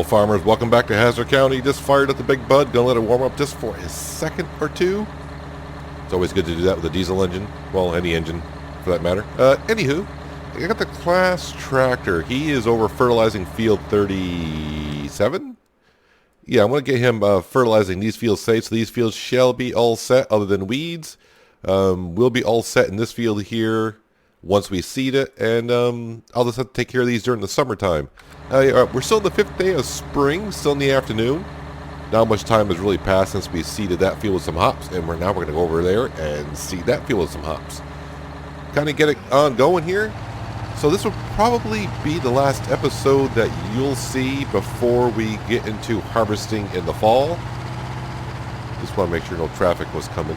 Hello farmers, welcome back to Hazzard County. Just fired up the big bud, gonna let it warm up just for a second or two. It's always good to do that with a diesel engine, well, any engine for that matter. Anywho, I got the class tractor. He is over fertilizing field 37. Yeah, I'm gonna get him fertilizing these fields safe, so these fields shall be all set other than weeds. We'll be all set in this field here once we seed it, and I'll just have to take care of these during the summertime. We're still in the 5th day of spring, still in the afternoon. Not much time has really passed since we seeded that field with some hops, and we're going to go over there and seed that field with some hops. Kind of get it on going here. So this will probably be the last episode that you'll see before we get into harvesting in the fall. Just want to make sure no traffic was coming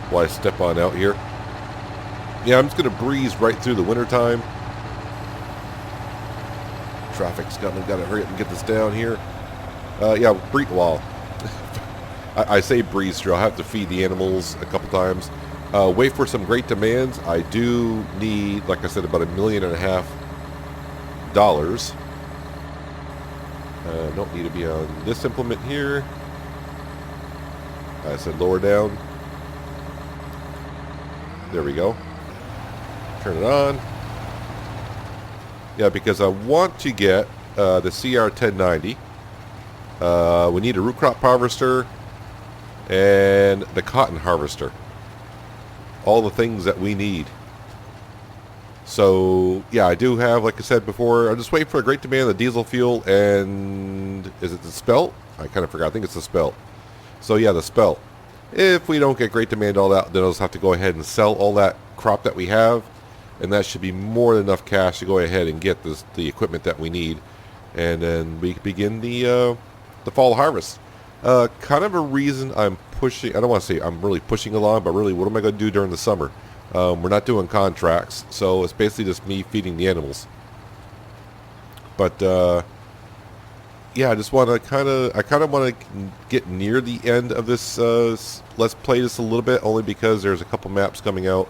while I step on out here. Yeah, I'm just going to breeze right through the wintertime. Traffic's coming. Got to hurry up and get this down here. Well, I say breeze through. I'll have to feed the animals a couple times. Wait for some great demands. I do need, like I said, about $1.5 million. Don't need to be on this implement here. I said lower down. There we go. Turn it on. Yeah, because I want to get the CR1090. We need a root crop harvester and the cotton harvester. All the things that we need. So, yeah, I do have, like I said before, I'm just waiting for a great demand of the diesel fuel and... Is it the spelt? I kind of forgot. I think it's the spelt. So, yeah, the spelt. If we don't get great demand all that, then I'll just have to go ahead and sell all that crop that we have. And that should be more than enough cash to go ahead and get the equipment that we need. And then we begin the fall harvest. Kind of a reason I'm pushing, I don't want to say I'm really pushing along, but really what am I going to do during the summer? We're not doing contracts, so it's basically just me feeding the animals. But yeah, I just want to kind of want to get near the end of this. Let's play this a little bit, only because there's a couple maps coming out.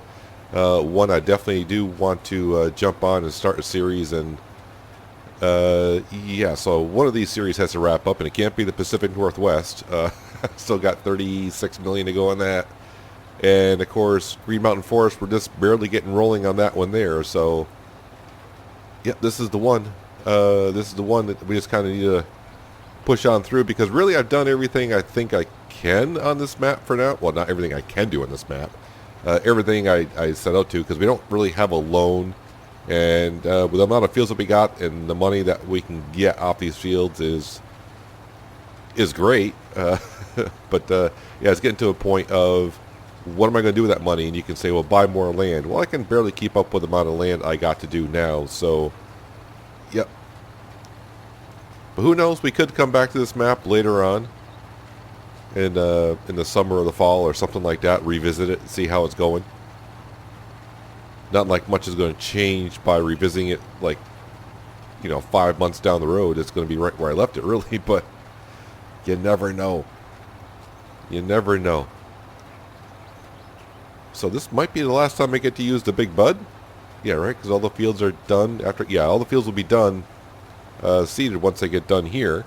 One I definitely do want to jump on and start a series, and yeah, so one of these series has to wrap up, and it can't be the Pacific Northwest. Still got 36 million to go on that, and of course Green Mountain Forest, we're just barely getting rolling on that one there. So yep, this is the one. This is the one that we just kind of need to push on through, because really I've done everything I think I can on this map for now. Well, not everything I can do on this map. Everything I set out to, because we don't really have a loan, and with the amount of fields that we got and the money that we can get off these fields is great. But yeah, it's getting to a point of what am I going to do with that money? And you can say, well, buy more land. Well, I can barely keep up with the amount of land I got to do now. So, yep. But who knows? We could come back to this map later on. In the summer or the fall or something like that, revisit it and see how it's going. Not like much is going to change by revisiting it, like, 5 months down the road. It's going to be right where I left it, really, but you never know. You never know. So this might be the last time I get to use the big bud. Yeah, right, because all the fields are done after. Yeah, all the fields will be done, seeded once they get done here.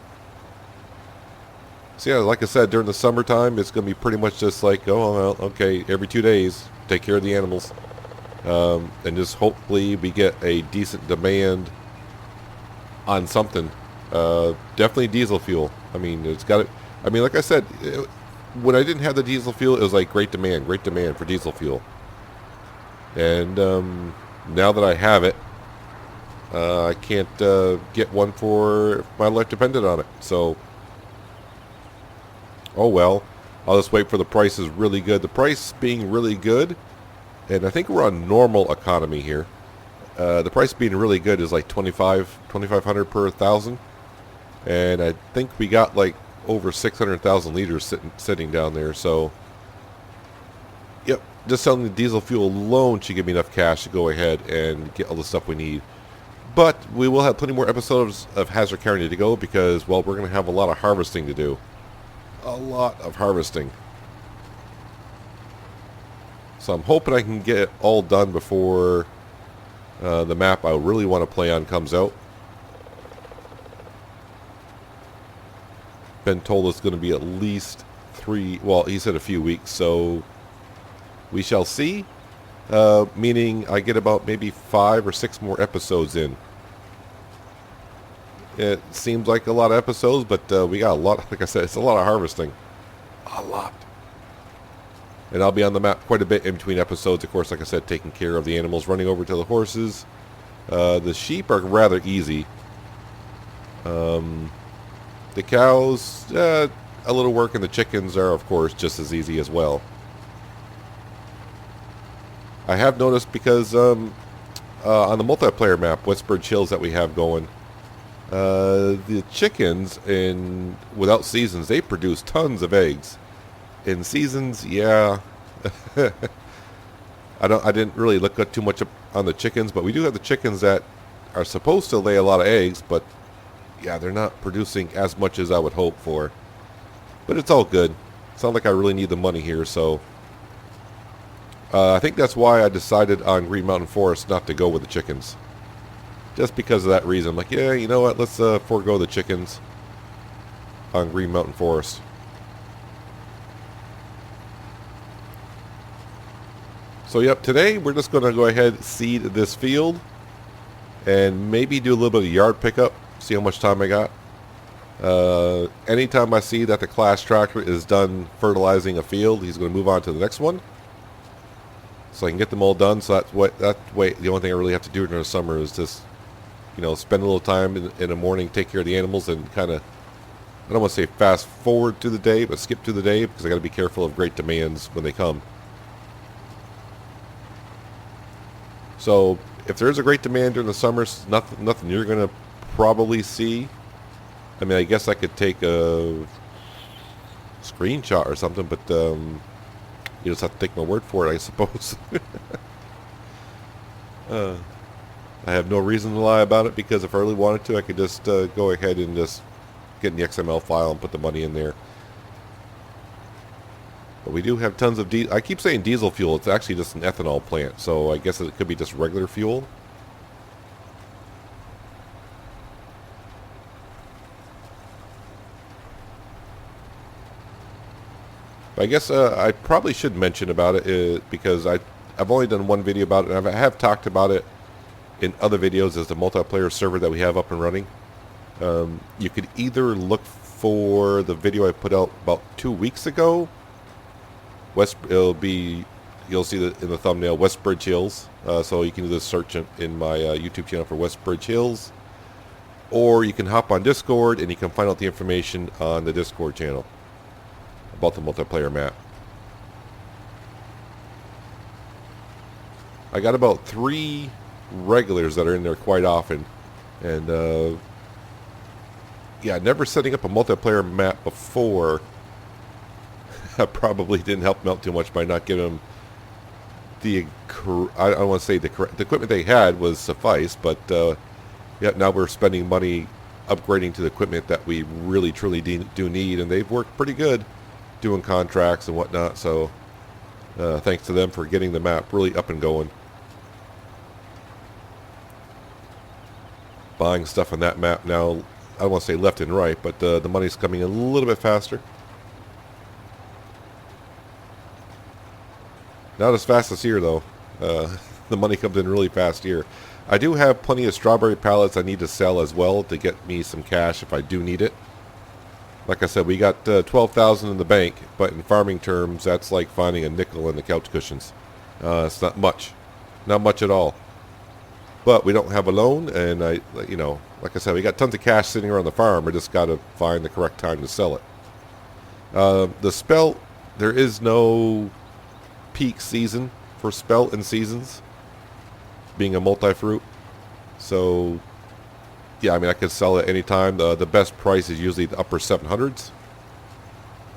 So yeah, like I said, during the summertime, it's going to be pretty much just like, oh, well, okay, every 2 days, take care of the animals. And just hopefully we get a decent demand on something. Definitely diesel fuel. I mean, it's got it. I mean, like I said, when I didn't have the diesel fuel, it was like great demand for diesel fuel. And now that I have it, I can't get one for if my life depended on it. So, oh well, I'll just wait for the price is really good. The price being really good, and I think we're on normal economy here. The price being really good is like 2,500 per 1,000, and I think we got like over 600,000 liters sitting down there. So, yep, just selling the diesel fuel alone should give me enough cash to go ahead and get all the stuff we need. But we will have plenty more episodes of Hazzard County to go, because, well, we're going to have a lot of harvesting to do. A lot of harvesting. So I'm hoping I can get it all done before the map I really want to play on comes out. been told it's going to be at least 3, well, he said a few weeks, so we shall see. Meaning I get about maybe 5 or 6 more episodes in. It seems like a lot of episodes, but we got a lot, like I said, it's a lot of harvesting. A lot. And I'll be on the map quite a bit in between episodes, of course, like I said, taking care of the animals, running over to the horses. The sheep are rather easy. The cows, a little work, and the chickens are, of course, just as easy as well. I have noticed because on the multiplayer map, Westbridge Hills that we have going, the chickens without seasons, they produce tons of eggs. In seasons, yeah, I didn't really look at too much on the chickens, but we do have the chickens that are supposed to lay a lot of eggs, but yeah, they're not producing as much as I would hope for. But it's all good. It's not like I really need the money here, so I think that's why I decided on Green Mountain Forest not to go with the chickens. Just because of that reason. I'm like, yeah, you know what, let's forego the chickens on Green Mountain Forest. So yep, today we're just going to go ahead and seed this field and maybe do a little bit of yard pickup, see how much time I got. Anytime I see that the class tractor is done fertilizing a field, he's going to move on to the next one. So I can get them all done. So that way, the only thing I really have to do during the summer is just, spend a little time in the morning, take care of the animals, and kind of, I don't want to say fast forward to the day, but skip to the day, because I got to be careful of great demands when they come. So if there's a great demand during the summer, nothing you're going to probably see. I mean, I guess I could take a screenshot or something, but you just have to take my word for it, I suppose. I have no reason to lie about it, because if I really wanted to, I could just go ahead and just get in the XML file and put the money in there. But we do have tons of I keep saying diesel fuel. It's actually just an ethanol plant, so I guess it could be just regular fuel. But I guess I probably should mention about it because I've only done one video about it, and I have talked about it in other videos as the multiplayer server that we have up and running. You could either look for the video I put out about 2 weeks ago. You'll see in the thumbnail, Westbridge Hills. So you can do this search in my YouTube channel for Westbridge Hills. Or you can hop on Discord and you can find out the information on the Discord channel about the multiplayer map. I got about 3 regulars that are in there quite often. And yeah, never setting up a multiplayer map before. I probably didn't help them out too much by not giving them I don't want to say the equipment they had was suffice, but yeah, now we're spending money upgrading to the equipment that we really truly do need, and they've worked pretty good doing contracts and whatnot, so thanks to them for getting the map really up and going. Buying stuff on that map now, I don't want to say left and right, but the money's coming a little bit faster. Not as fast as here, though. The money comes in really fast here. I do have plenty of strawberry pallets I need to sell as well to get me some cash if I do need it. Like I said, we got $12,000 in the bank, but in farming terms, that's like finding a nickel in the couch cushions. It's not much. Not much at all. But we don't have a loan, and like I said, we got tons of cash sitting around the farm. We just got to find the correct time to sell it. The spelt, there is no peak season for spelt and seasons, being a multi-fruit. So yeah, I mean, I could sell it anytime. The best price is usually the upper 700s.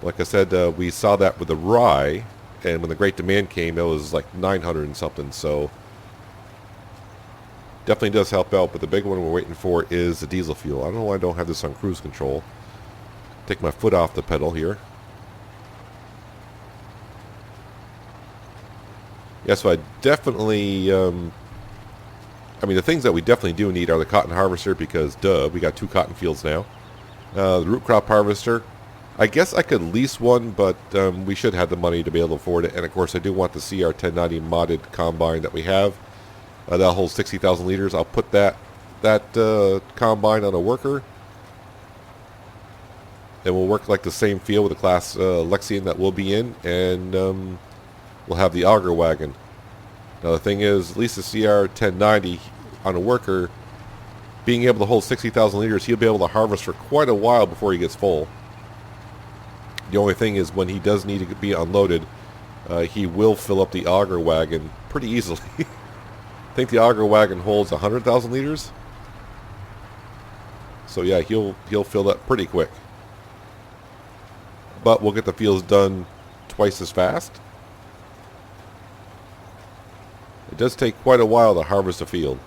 Like I said, we saw that with the rye, and when the great demand came, it was like 900 and something. So definitely does help out. But the big one we're waiting for is the diesel fuel. I don't know why I don't have this on cruise control. Take my foot off the pedal here. Yeah, so I definitely, I mean, the things that we definitely do need are the cotton harvester, because, duh, we got 2 cotton fields now. The root crop harvester, I guess I could lease one, but we should have the money to be able to afford it. And of course, I do want the CR1090 modded combine that we have. That holds 60,000 liters. I'll put that combine on a worker, and we'll work like the same field with the class Lexion that we'll be in, and we'll have the auger wagon. Now the thing is, at least the CR1090 on a worker, being able to hold 60,000 liters, he'll be able to harvest for quite a while before he gets full. The only thing is, when he does need to be unloaded, he will fill up the auger wagon pretty easily. I think the auger wagon holds 100,000 liters. So yeah, he'll fill that pretty quick. But we'll get the fields done twice as fast. It does take quite a while to harvest a field.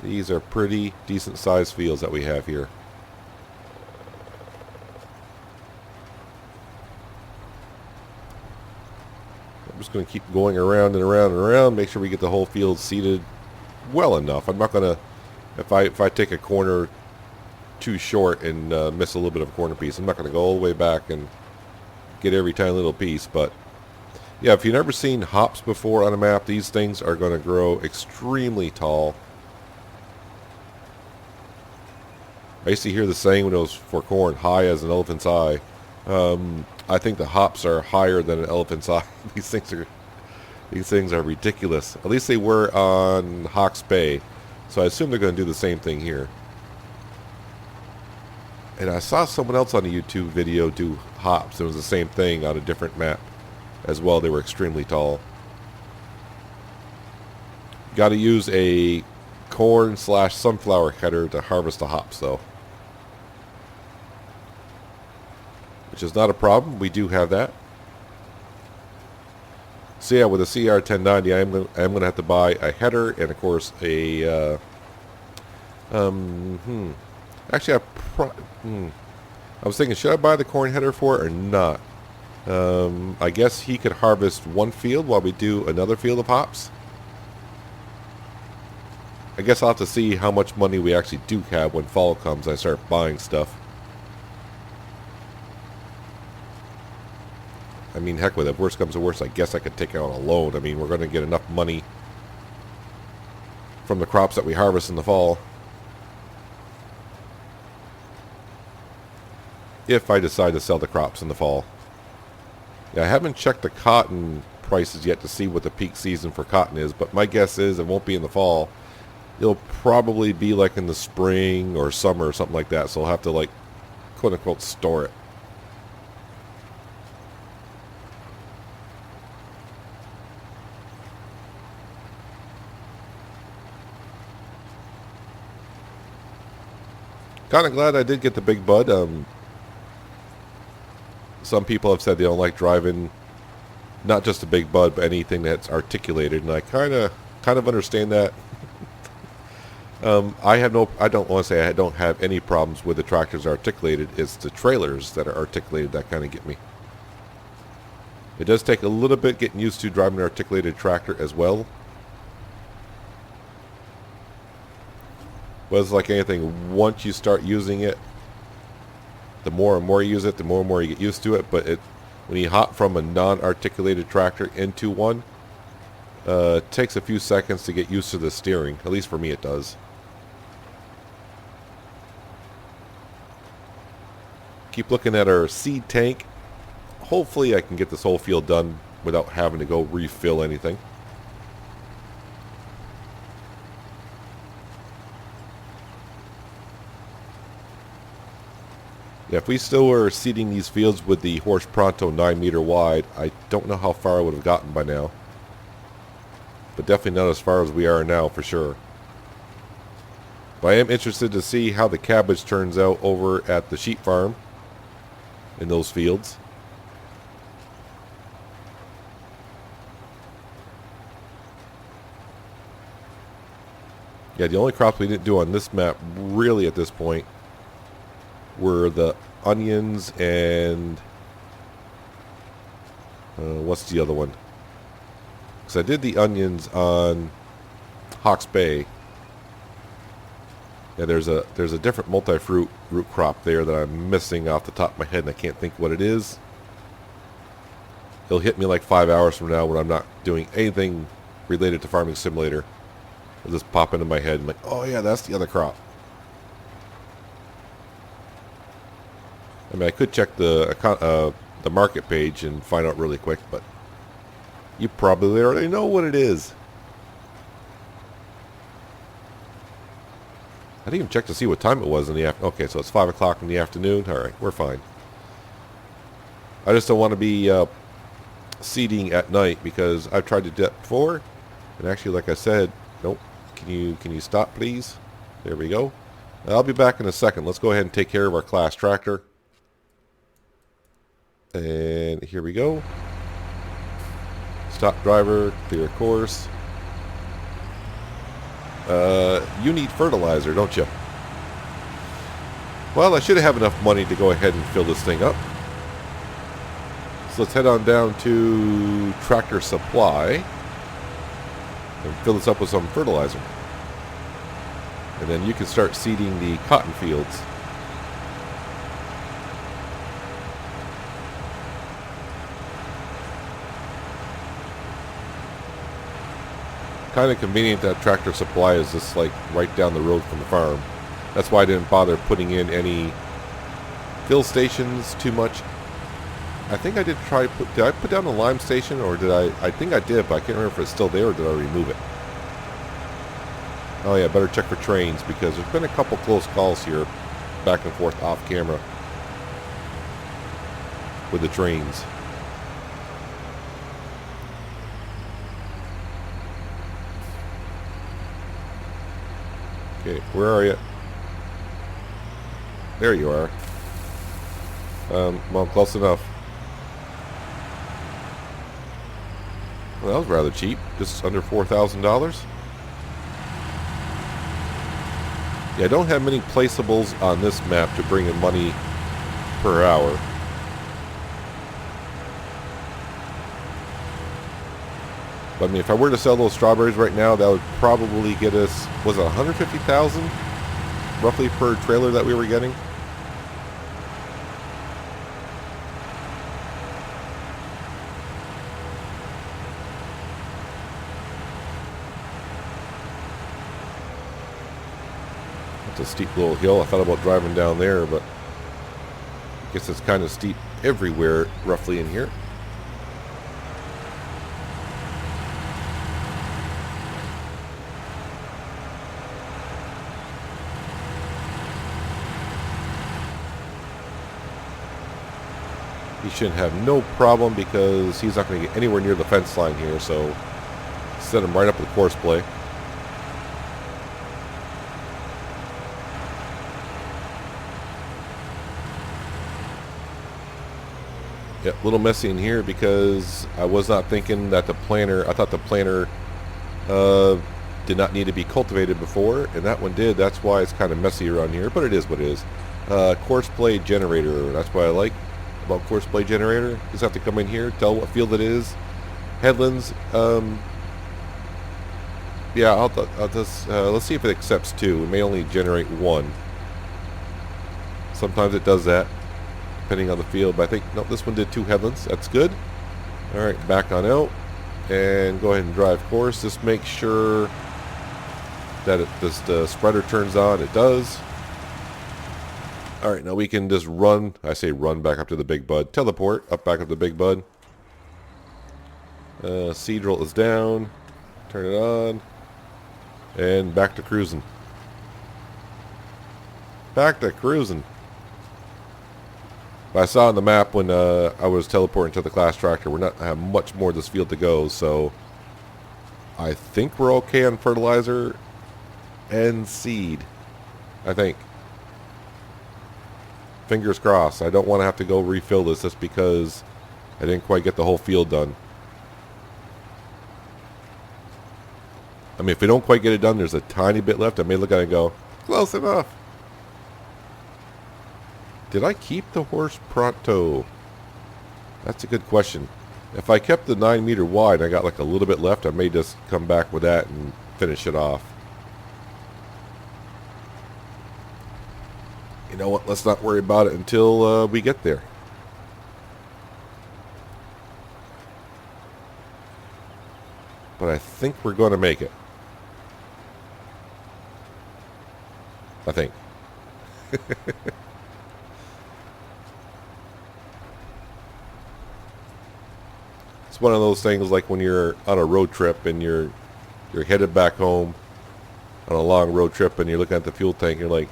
These are pretty decent sized fields that we have here. I'm just going to keep going around and around and around, make sure we get the whole field seeded well enough. I'm not going to, if I take a corner too short and miss a little bit of a corner piece, I'm not going to go all the way back and get every tiny little piece. But yeah, if you've never seen hops before on a map, these things are going to grow extremely tall. I used to hear the saying when it was for corn, high as an elephant's eye. I think the hops are higher than an elephant's eye. These things are ridiculous. At least they were on Hawke's Bay, so I assume they're going to do the same thing here. And I saw someone else on a YouTube video do hops. It was the same thing on a different map as well. They were extremely tall. Got to use a corn/sunflower header to harvest the hops, though, which is not a problem. We do have that. So yeah, with a CR1090, I'm going to have to buy a header and of course a actually I was thinking, should I buy the corn header for it or not? I guess he could harvest one field while we do another field of hops. I guess I'll have to see how much money we actually do have when fall comes. I start buying stuff. I mean, heck with it. If worst comes to worst, I guess I could take out a loan. I mean, we're going to get enough money from the crops that we harvest in the fall. If I decide to sell the crops in the fall. Yeah, I haven't checked the cotton prices yet to see what the peak season for cotton is, but my guess is it won't be in the fall. It'll probably be like in the spring or summer or something like that, so I'll have to, like, quote unquote store it. Kind of glad I did get the big bud. Some people have said they don't like driving not just a big bud, but anything that's articulated, and I kind of understand that. I don't want to say I don't have any problems with the tractors articulated. It's the trailers that are articulated that kind of get me. It does take a little bit getting used to driving an articulated tractor as well. But it's like anything, once you start using it, the more and more you use it, the more and more you get used to it. But when you hop from a non-articulated tractor into one, it takes a few seconds to get used to the steering. At least for me it does. Keep looking at our seed tank. Hopefully I can get this whole field done without having to go refill anything. Yeah, if we still were seeding these fields with the Horse Pronto 9 meter wide, I don't know how far I would have gotten by now. But definitely not as far as we are now, for sure. But I am interested to see how the cabbage turns out over at the sheep farm in those fields. Yeah, the only crops we didn't do on this map really at this point were the onions and what's the other one? Because I did the onions on Hawke's Bay. Yeah, there's a different multi-fruit root crop there that I'm missing off the top of my head, and I can't think what it is. It'll hit me like 5 hours from now when I'm not doing anything related to Farming Simulator. It'll just pop into my head and like, oh yeah, that's the other crop. I mean, I could check the market page and find out really quick, but you probably already know what it is. I didn't even check to see what time it was in the afternoon. Okay, so it's 5 o'clock in the afternoon. All right, we're fine. I just don't want to be seeding at night because I've tried to do that before. And actually, like I said, nope. Can you stop, please? There we go. I'll be back in a second. Let's go ahead and take care of our class tractor. And here we go. Stop driver, clear course. You need fertilizer, don't you? Well, I should have enough money to go ahead and fill this thing up. So let's head on down to Tractor Supply and fill this up with some fertilizer. And then you can start seeding the cotton fields. Kind of convenient that Tractor Supply is just like right down the road from the farm. That's why I didn't bother putting in any fill stations too much. I think I did did I put down the lime station, or did I think I did, but I can't remember if it's still there or did I remove it. Oh yeah, better check for trains because there's been a couple close calls here back and forth off camera with the trains. Okay, where are you? There you are. Well, close enough. Well, that was rather cheap. Just under $4,000. Yeah, I don't have many placeables on this map to bring in money per hour. But I mean, if I were to sell those strawberries right now, that would probably get us, was it 150,000 roughly per trailer that we were getting? It's a steep little hill. I thought about driving down there, but I guess it's kind of steep everywhere roughly in here. He should have no problem because he's not going to get anywhere near the fence line here, so set him right up with course play. Yeah, a little messy in here because I was not thinking that the planter, I thought the planter did not need to be cultivated before, and that one did. That's why it's kind of messy around here, but it is what it is. Course play generator, that's what I like about course play generator. Just have to come in here, tell what field it is. Headlands, yeah, I'll just, let's see if it accepts two. It may only generate one. Sometimes it does that, depending on the field, but I think, no, this one did two headlands. That's good. Alright, back on out, and go ahead and drive course. Just make sure that the spreader turns on. It does. Alright, now we can just run, I say run back up to the Big Bud. Teleport up back up to the Big Bud. Seed roll is down. Turn it on. And back to cruising. Back to cruising. I saw on the map when I was teleporting to the class tractor, we're not have much more of this field to go, so I think we're okay on fertilizer and seed. I think. Fingers crossed. I don't want to have to go refill this just because I didn't quite get the whole field done. I mean, if we don't quite get it done, there's a tiny bit left. I may look at it and go, close enough. Did I keep the horse pronto? That's a good question. If I kept the 9 meter wide and I got like a little bit left, I may just come back with that and finish it off. you know what, let's not worry about it until we get there. But I think we're going to make it. I think. It's one of those things like when you're on a road trip and you're headed back home on a long road trip and you're looking at the fuel tank and you're like,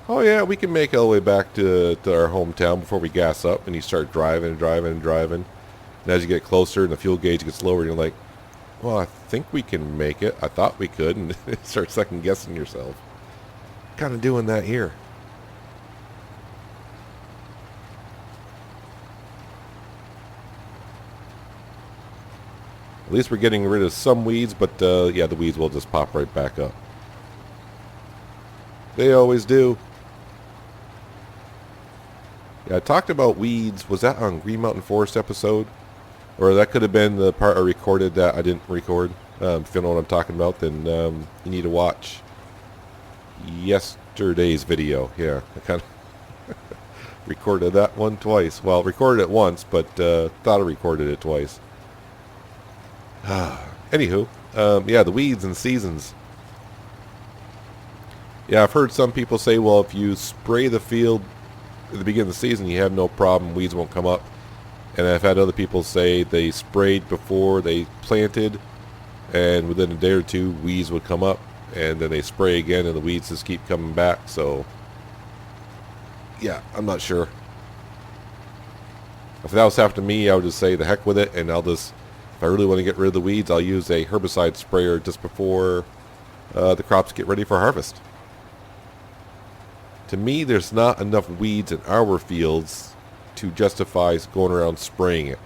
oh yeah, we can make it all the way back to our hometown before we gas up. And you start driving and driving and driving. And as you get closer and the fuel gauge gets lower, you're like, well, I think we can make it. I thought we could. And you start second guessing yourself. Kind of doing that here. At least we're getting rid of some weeds, but yeah, the weeds will just pop right back up. They always do. Yeah, I talked about weeds. Was that on Green Mountain Forest episode? Or that could have been the part I recorded that I didn't record. If you know what I'm talking about, then you need to watch yesterday's video. Yeah, I kind of recorded that one twice. Well, recorded it once, but thought I recorded it twice. Anywho, yeah, the weeds and seasons. Yeah, I've heard some people say, well, if you spray the field at the beginning of the season, you have no problem, weeds won't come up. And I've had other people say they sprayed before they planted, and within a day or two, weeds would come up, and then they spray again, and the weeds just keep coming back. So, yeah, I'm not sure. If that was happening to me, I would just say the heck with it, and I'll just, if I really want to get rid of the weeds, I'll use a herbicide sprayer just before the crops get ready for harvest. To me, there's not enough weeds in our fields to justify going around spraying it.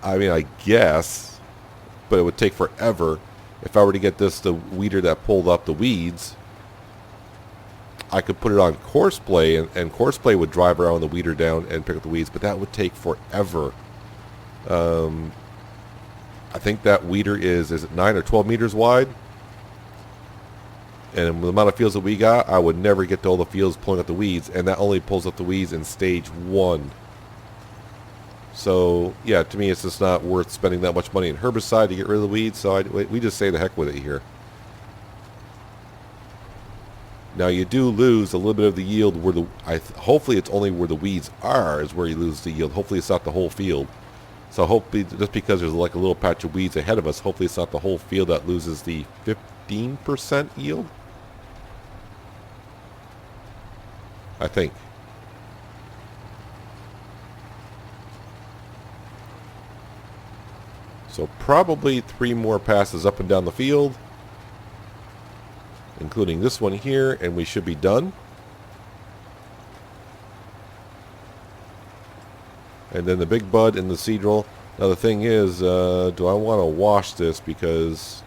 I mean, I guess, but it would take forever. If I were to get the weeder that pulled up the weeds, I could put it on coarse play, and coarse play would drive around the weeder down and pick up the weeds, but that would take forever. I think that weeder is it 9 or 12 meters wide? And the amount of fields that we got, I would never get to all the fields pulling up the weeds, and that only pulls up the weeds in stage 1. So, yeah, to me, it's just not worth spending that much money in herbicide to get rid of the weeds, so we just say the heck with it here. Now, you do lose a little bit of the yield where hopefully it's only where the weeds are is where you lose the yield. Hopefully it's not the whole field. So hopefully, just because there's like a little patch of weeds ahead of us, hopefully it's not the whole field that loses the 15% yield. I think. So probably 3 more passes up and down the field, including this one here, and we should be done. And then the big bud and the seedroll. Now the thing is, do I want to wash this? Because,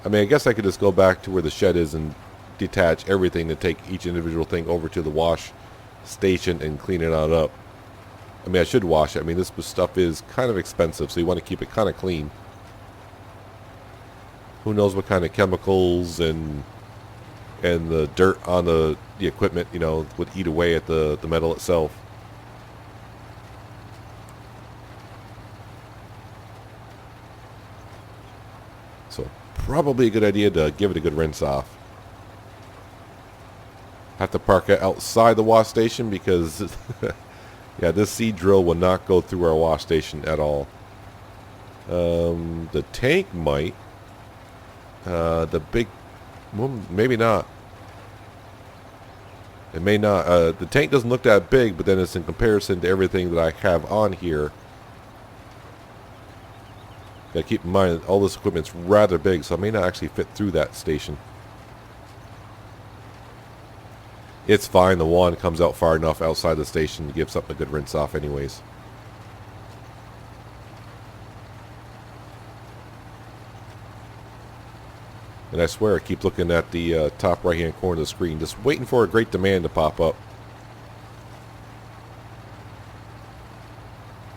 I mean, I guess I could just go back to where the shed is and detach everything to take each individual thing over to the wash station and clean it on up. I mean, I should wash it. I mean, this stuff is kind of expensive, so you want to keep it kind of clean. Who knows what kind of chemicals and the dirt on the equipment, you know, would eat away at the metal itself. So probably a good idea to give it a good rinse off. Have to park it outside the wash station because yeah, this seed drill will not go through our wash station at all. The tank might. The big, well, maybe not. It may not. The tank doesn't look that big, but then it's in comparison to everything that I have on here. Gotta keep in mind that all this equipment's rather big, so I may not actually fit through that station. It's fine. The wand comes out far enough outside the station to give something a good rinse off anyways. And I swear I keep looking at the top right hand corner of the screen, just waiting for a great demand to pop up.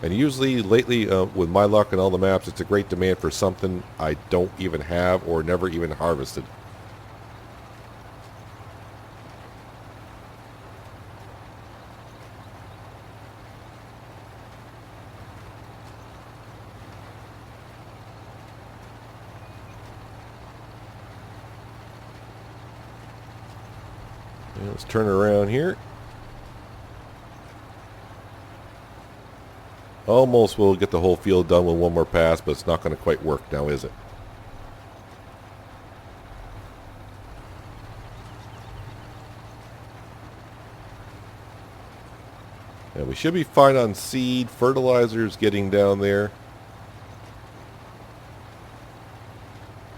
And usually lately, with my luck and all the maps, it's a great demand for something I don't even have or never even harvested. And let's turn around here. Almost will get the whole field done with one more pass, but it's not going to quite work now, is it? And we should be fine on seed. Fertilizer's getting down there.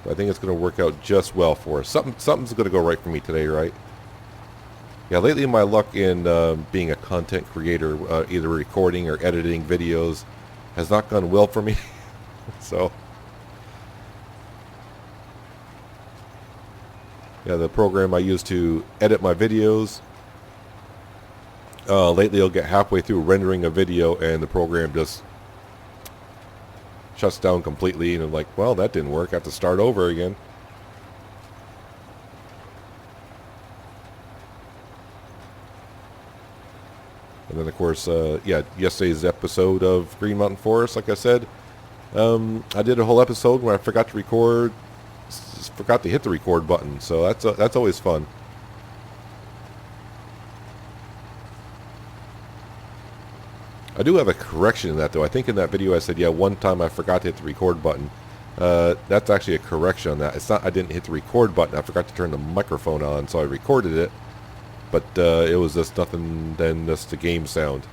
But I think it's going to work out just well for us. Something's going to go right for me today, right? Yeah, lately my luck in being a content creator, either recording or editing videos, has not gone well for me. So, yeah, the program I use to edit my videos, lately I'll get halfway through rendering a video and the program just shuts down completely, and I'm like, well, that didn't work. I have to start over again. And then, of course, yeah, yesterday's episode of Green Mountain Forest, like I said, I did a whole episode where I forgot to record, forgot to hit the record button, so that's always fun. I do have a correction in that, though. I think in that video I said, yeah, one time I forgot to hit the record button. That's actually a correction on that. It's not I didn't hit the record button. I forgot to turn the microphone on, so I recorded it. But it was just nothing than just the game sound.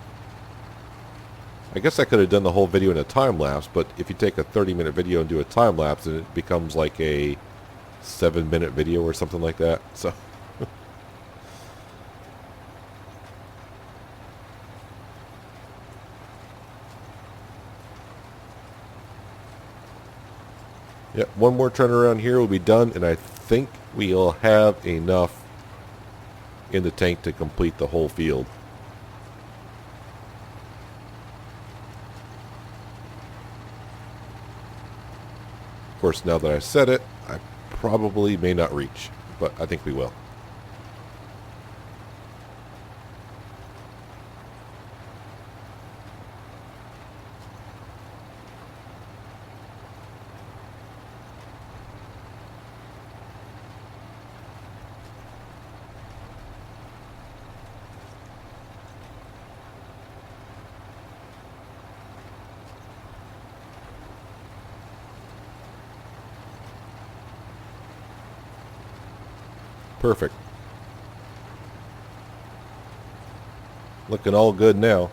I guess I could have done the whole video in a time-lapse, but if you take a 30-minute video and do a time-lapse, then it becomes like a 7-minute video or something like that. So... Yep, one more turnaround here will be done, and I think we'll have enough in the tank to complete the whole field. Of course, now that I said it, I probably may not reach, but I think we will. Perfect. Looking all good now.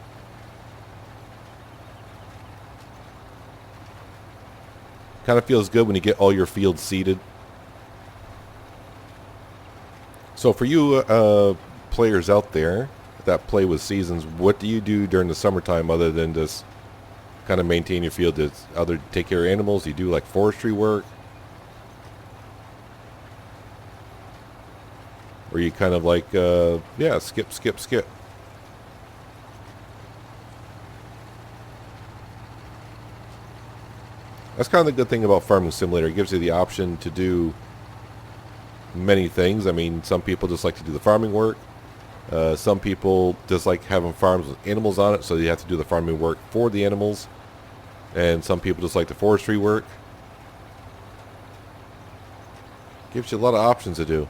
Kind of feels good when you get all your fields seeded. So for you players out there that play with seasons, what do you do during the summertime other than just kind of maintain your field? Does other take care of animals? Do you do like forestry work? Or you kind of like, yeah, skip. That's kind of the good thing about Farming Simulator. It gives you the option to do many things. I mean, some people just like to do the farming work. Some people just like having farms with animals on it, so you have to do the farming work for the animals. And some people just like the forestry work. Gives you a lot of options to do.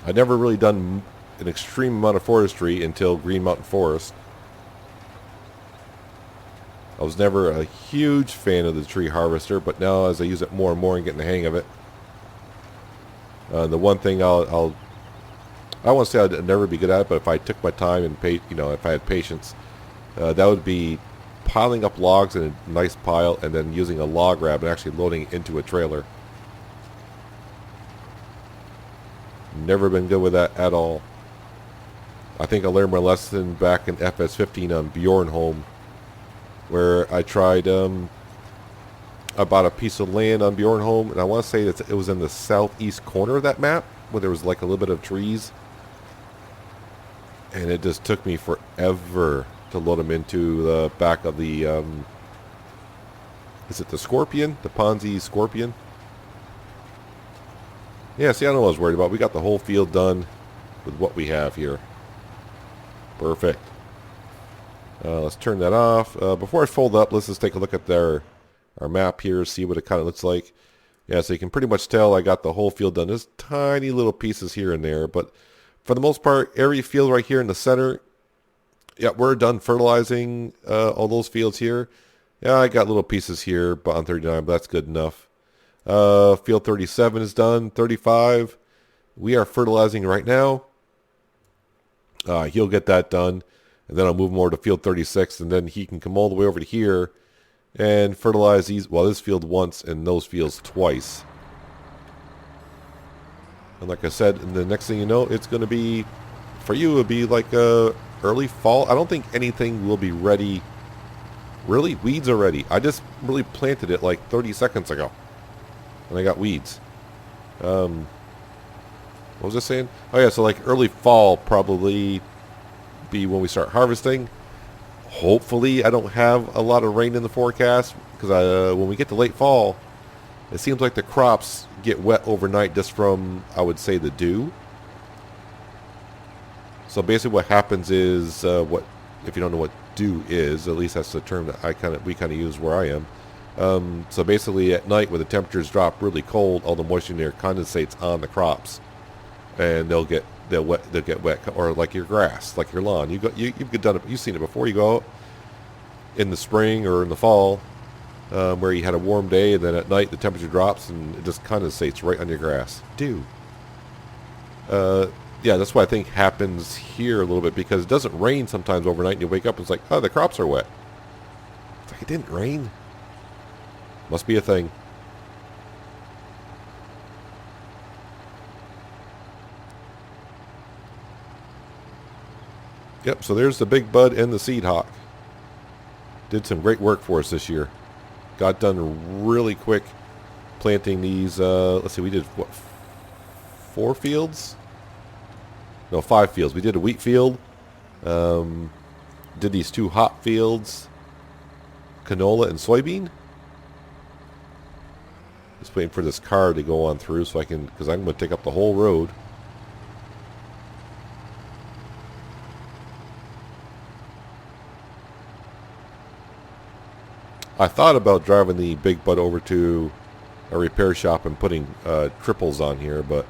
I'd never really done an extreme amount of forestry until Green Mountain Forest. I was never a huge fan of the tree harvester, but now as I use it more and more and getting the hang of it, the one thing I won't say I'd never be good at it, but if I took my time and if I had patience, that would be piling up logs in a nice pile and then using a log rab and actually loading it into a trailer. Never been good with that at all. I think I learned my lesson back in FS15 on Bjornholm, where I tried, I bought a piece of land on Bjornholm, and I want to say that it was in the southeast corner of that map, where there was like a little bit of trees. And it just took me forever to load them into the back of the, is it the Scorpion? The Ponzi Scorpion? Yeah, see, I don't know what I was worried about. We got the whole field done with what we have here. Perfect. Let's turn that off. Before I fold up, let's just take a look at our map here, see what it kind of looks like. Yeah, so you can pretty much tell I got the whole field done. There's tiny little pieces here and there, but for the most part, every field right here in the center, yeah, we're done fertilizing all those fields here. Yeah, I got little pieces here but on 39, but that's good enough. Field 37 is done. 35, we are fertilizing right now. He'll get that done, and then I'll move him over to field 36, and then he can come all the way over to here and fertilize these, well, this field once and those fields twice. And like I said, and the next thing you know, it's going to be, for you, it'll be like early fall. I don't think anything will be ready. Really? Weeds are ready. I just really planted it like 30 seconds ago. And I got weeds. What was I saying? Oh yeah, so like early fall probably be when we start harvesting. Hopefully I don't have a lot of rain in the forecast, because when we get to late fall, it seems like the crops get wet overnight just from, I would say, the dew. So basically what happens is, what if you don't know what dew is, at least that's the term that we kind of use where I am. So basically at night when the temperatures drop really cold, all the moisture in there condensates on the crops, and they'll get wet, or like your grass, like your lawn. You've done it. You've seen it before. You go out in the spring or in the fall, where you had a warm day, and then at night the temperature drops and it just condensates right on your grass. Dew. Yeah, that's what I think happens here a little bit, because it doesn't rain sometimes overnight, and you wake up and it's like, oh, the crops are wet. It's like, it didn't rain. Must be a thing. Yep, so there's the big bud and the seed hawk. Did some great work for us this year. Got done really quick planting these, let's see, we did, what, 4 fields? No, 5 fields. We did a wheat field. Did these 2 hop fields, canola and soybean. Just waiting for this car to go on through so I can, because I'm going to take up the whole road. I thought about driving the big bud over to a repair shop and putting triples on here, but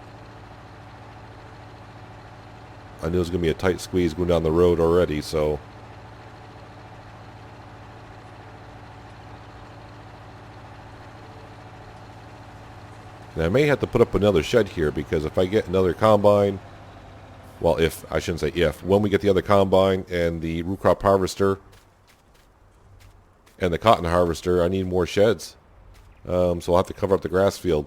I knew it was going to be a tight squeeze going down the road already, so. And I may have to put up another shed here, because if I get another combine, well, I shouldn't say if, when we get the other combine and the root crop harvester and the cotton harvester, I need more sheds. So I'll have to cover up the grass field.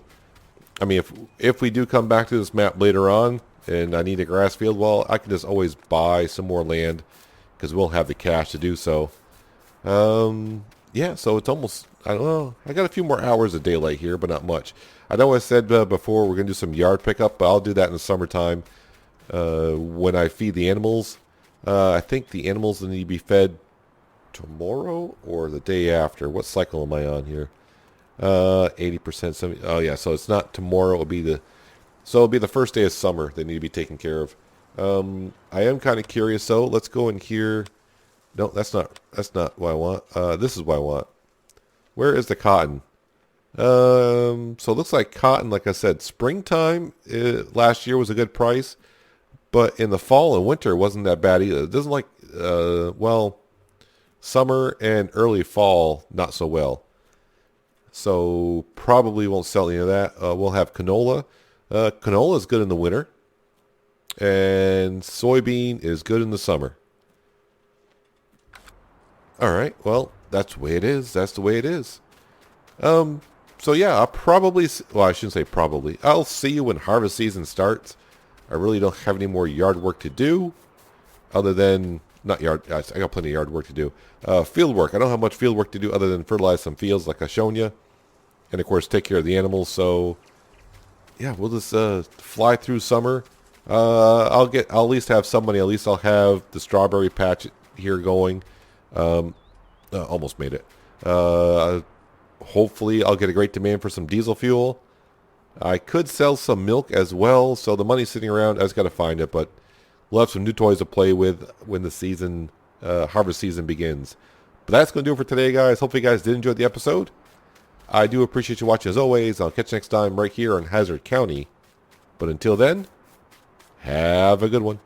I mean, if we do come back to this map later on and I need a grass field, well, I can just always buy some more land, because we'll have the cash to do so. Yeah, so it's almost, I don't know, I got a few more hours of daylight here, but not much. I know I said before we're going to do some yard pickup, but I'll do that in the summertime when I feed the animals. I think the animals need to be fed tomorrow or the day after. What cycle am I on here? 80%, 70. Oh yeah, so it's not tomorrow. It'll be the first day of summer. They need to be taken care of. I am kind of curious though. Let's go in here. No, that's not what I want. This is what I want. Where is the cotton? So it looks like cotton, like I said, springtime last year was a good price, but in the fall and winter it wasn't that bad either. It doesn't like, well, summer and early fall, not so well. So probably won't sell any of that. We'll have canola. Canola is good in the winter, and soybean is good in the summer. All right, well, that's the way it is. That's the way it is. So yeah, I'll probably, well, I shouldn't say probably. I'll see you when harvest season starts. I really don't have any more yard work to do, other than, not yard, I got plenty of yard work to do. Field work, I don't have much field work to do other than fertilize some fields like I've shown you. And of course, take care of the animals. So yeah, we'll just fly through summer. I'll at least have somebody, at least I'll have the strawberry patch here going. Almost made it. Hopefully I'll get a great demand for some diesel fuel. I could sell some milk as well, so the money's sitting around. I just got to find it, but we'll have some new toys to play with when the season, harvest season begins. But that's going to do it for today, guys. Hopefully you guys did enjoy the episode. I do appreciate you watching as always. I'll catch you next time right here on Hazzard County. But until then, have a good one.